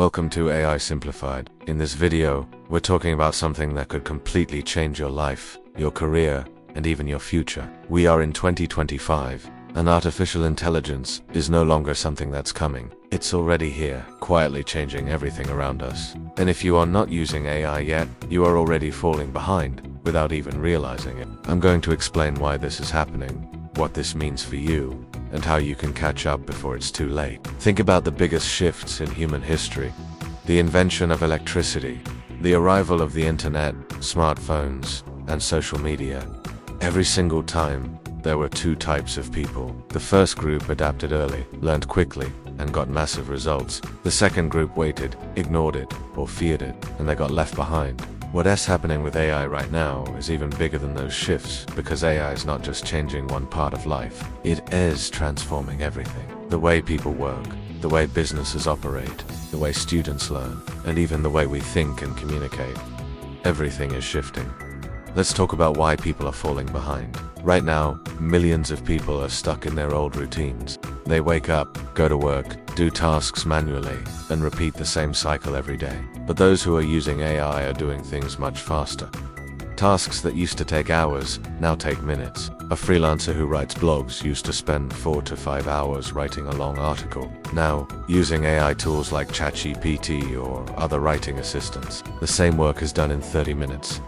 Welcome to AI Simplified. In this video, we're talking about something that could completely change your life, your career, and even your future. We are in 2025, and artificial intelligence is no longer something that's coming. It's already here, quietly changing everything around us. And if you are not using AI yet, you are already falling behind, without even realizing it. I'm going to explain why this is happening, what this means for you, and how you can catch up before it's too late. Think about the biggest shifts in human history. The invention of electricity, the arrival of the internet, smartphones, and social media. Every single time, there were two types of people. The first group adapted early, learned quickly, and got massive results. The second group waited, ignored it, or feared it, and they got left behind. What's happening with AI right now is even bigger than those shifts, because AI is not just changing one part of life. It is transforming everything. The way people work, the way businesses operate, the way students learn, and even the way we think and communicate. Everything is shifting. Let's talk about why people are falling behind. Right now, millions of people are stuck in their old routines. They wake up, go to work, do tasks manually, and repeat the same cycle every day. But those who are using AI are doing things much faster. Tasks that used to take hours now take minutes. A freelancer who writes blogs used to spend 4 to 5 hours writing a long article. Now, using AI tools like ChatGPT or other writing assistants, the same work is done in 30 minutes.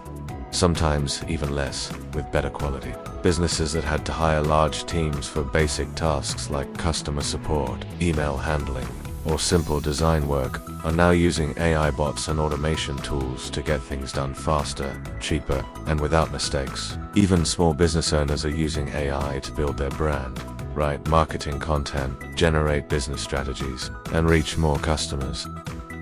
Sometimes even less, with better quality. Businesses that had to hire large teams for basic tasks like customer support, email handling, or simple design work are now using AI bots and automation tools to get things done faster, cheaper, and without mistakes. Even small business owners are using AI to build their brand, write marketing content, generate business strategies, and reach more customers.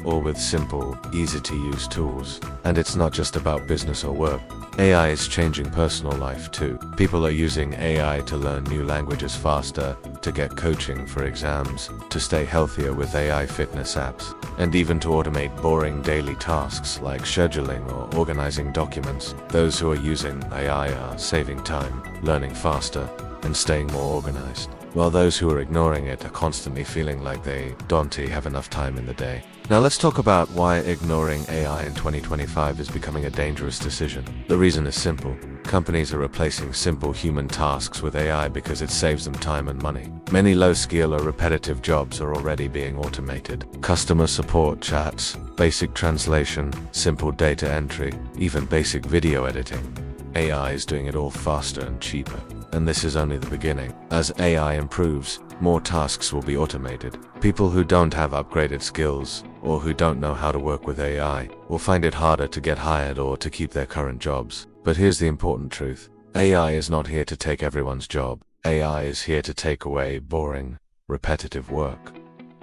All with simple, easy-to-use tools. And it's not just about business or work. AI is changing personal life too. People are using AI to learn new languages faster, to get coaching for exams, to stay healthier with AI fitness apps, and even to automate boring daily tasks like scheduling or organizing documents. Those who are using AI are saving time, learning faster, and staying more organized, while those who are ignoring it are constantly feeling like they don't have enough time in the day. Now let's talk about why ignoring AI in 2025 is becoming a dangerous decision. The reason is simple. Companies are replacing simple human tasks with AI because it saves them time and money. Many low-skill or repetitive jobs are already being automated. Customer support chats, basic translation, simple data entry, even basic video editing. AI is doing it all faster and cheaper. And this is only the beginning. As AI improves, more tasks will be automated. People who don't have upgraded skills, or who don't know how to work with AI, will find it harder to get hired or to keep their current jobs. But here's the important truth. AI is not here to take everyone's job. AI is here to take away boring, repetitive work,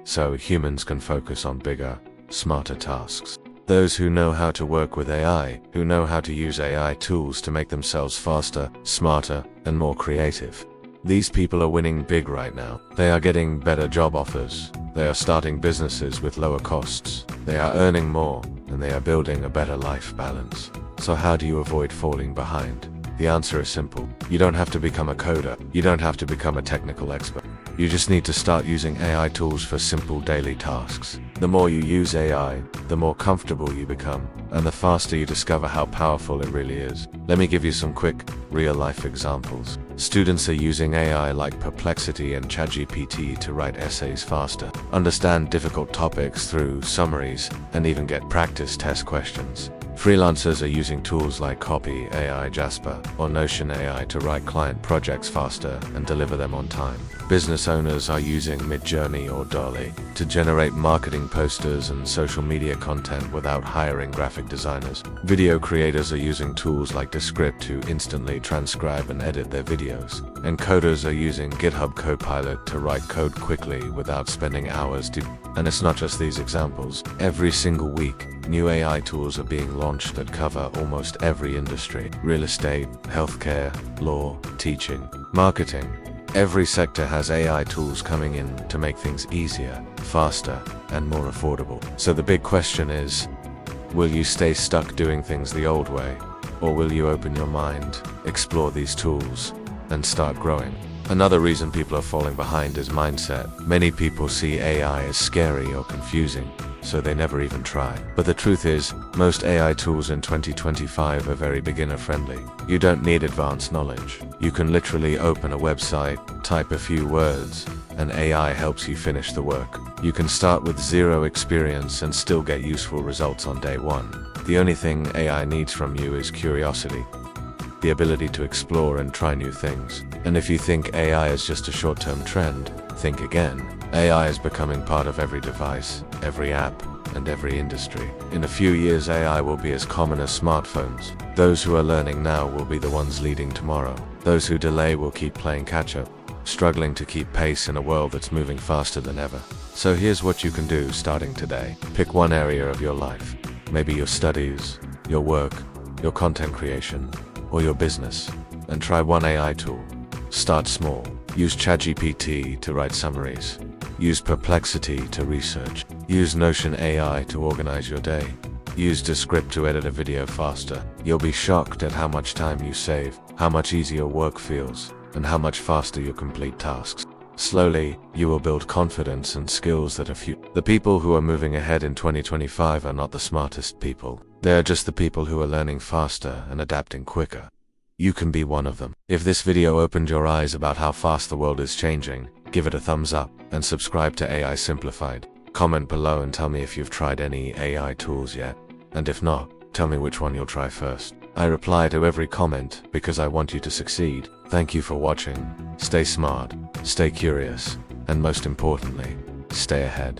so humans can focus on bigger, smarter tasks. Those who know how to work with AI, who know how to use AI tools to make themselves faster, smarter, and more creative. These people are winning big right now. They are getting better job offers. They are starting businesses with lower costs. They are earning more, and they are building a better life balance. So how do you avoid falling behind? The answer is simple. You don't have to become a coder. You don't have to become a technical expert. You just need to start using AI tools for simple daily tasks. The more you use AI, the more comfortable you become, and the faster you discover how powerful it really is. Let me give you some quick, real-life examples. Students are using AI like Perplexity and ChatGPT to write essays faster, understand difficult topics through summaries, and even get practice test questions. Freelancers are using tools like Copy AI Jasper or Notion AI to write client projects faster and deliver them on time. Business owners are using Midjourney or Dolly to generate marketing posters and social media content without hiring graphic designers. Video creators are using tools like Descript to instantly transcribe and edit their videos. And coders are using GitHub Copilot to write code quickly without spending hours. And it's not just these examples. Every single week, new AI tools are being launched that cover almost every industry: real estate, healthcare, law, teaching, marketing. Every sector has AI tools coming in to make things easier, faster, and more affordable. So the big question is, will you stay stuck doing things the old way? Or will you open your mind, explore these tools, and start growing? Another reason people are falling behind is mindset. Many people see AI as scary or confusing. so they never even try. But the truth is, most AI tools in 2025 are very beginner-friendly. You don't need advanced knowledge. You can literally open a website, type a few words, and AI helps you finish the work. You can start with zero experience and still get useful results on day one. The only thing AI needs from you is curiosity, the ability to explore and try new things. And if you think AI is just a short-term trend, think again. AI is becoming part of every device, every app, and every industry. In a few years, AI will be as common as smartphones. Those who are learning now will be the ones leading tomorrow. Those who delay will keep playing catch-up, struggling to keep pace in a world that's moving faster than ever. So here's what you can do starting today. Pick one area of your life, maybe your studies, your work, your content creation, or your business, and try one AI tool. Start small. Use ChatGPT to write summaries. Use Perplexity to research. Use Notion AI to organize your day. Use Descript to edit a video faster. You'll be shocked at how much time you save, how much easier work feels, and how much faster you complete tasks. Slowly, you will build confidence and skills that are few. The people who are moving ahead in 2025 are not the smartest people. They are just the people who are learning faster and adapting quicker. You can be one of them. If this video opened your eyes about how fast the world is changing, give it a thumbs up and subscribe to AI Simplified. Comment below and tell me if you've tried any AI tools yet. And if not, tell me which one you'll try first. I reply to every comment because I want you to succeed. Thank you for watching. Stay smart, stay curious, and most importantly, stay ahead.